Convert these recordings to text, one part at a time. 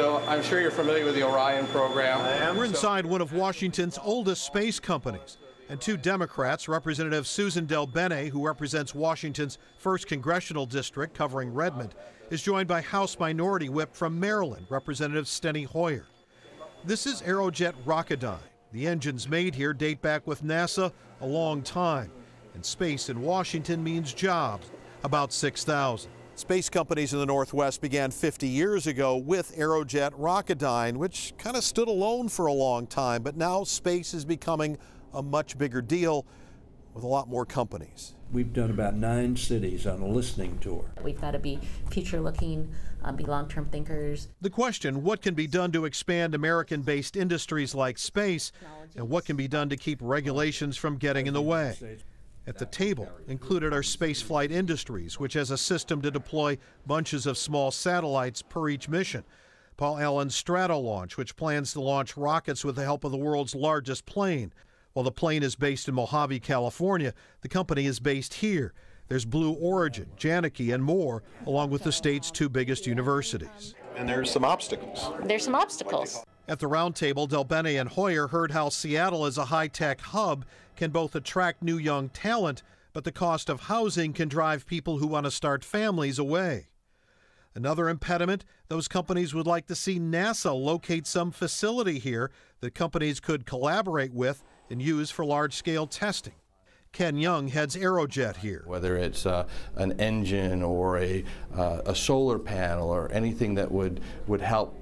So I'm sure you're familiar with the Orion program. We're inside one of Washington's oldest space companies. And two Democrats, Representative Susan Del Bene, who represents Washington's 1st Congressional District covering Redmond, is joined by House Minority Whip from Maryland, Representative Steny Hoyer. This is Aerojet Rocketdyne. The engines made here date back with NASA a long time. And space in Washington means jobs, about 6,000. Space companies in the Northwest began 50 years ago with Aerojet Rocketdyne, which kind of stood alone for a long time, but now space is becoming a much bigger deal with a lot more companies. We've done about 9 cities on a listening tour. We've got to be future-looking, be long-term thinkers. The question, what can be done to expand American-based industries like space, and what can be done to keep regulations from getting in the way? At the table included are spaceflight industries, which has a system to deploy bunches of small satellites per each mission. Paul Allen's Stratolaunch, which plans to launch rockets with the help of the world's largest plane. While the plane is based in Mojave, California, the company is based here. There's Blue Origin, Janicki, and more, along with the state's 2 biggest universities. And there's some obstacles. There's some obstacles. At the roundtable, Del Bene and Hoyer heard how Seattle as a high-tech hub can both attract new young talent, but the cost of housing can drive people who want to start families away. Another impediment, those companies would like to see NASA locate some facility here that companies could collaborate with and use for large-scale testing. Ken Young heads Aerojet here. Whether it's an engine or a solar panel or anything that would help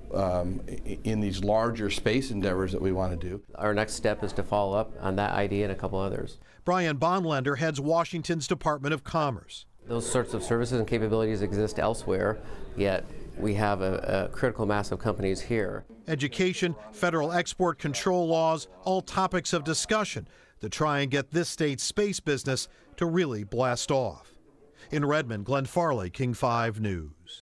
in these larger space endeavors that we want to do. Our next step is to follow up on that idea and a couple others. Brian Bonlander heads Washington's Department of Commerce. Those sorts of services and capabilities exist elsewhere, yet we have a critical mass of companies here. Education, federal export control laws, all topics of discussion to try and get this state's space business to really blast off. In Redmond, Glenn Farley, King 5 News.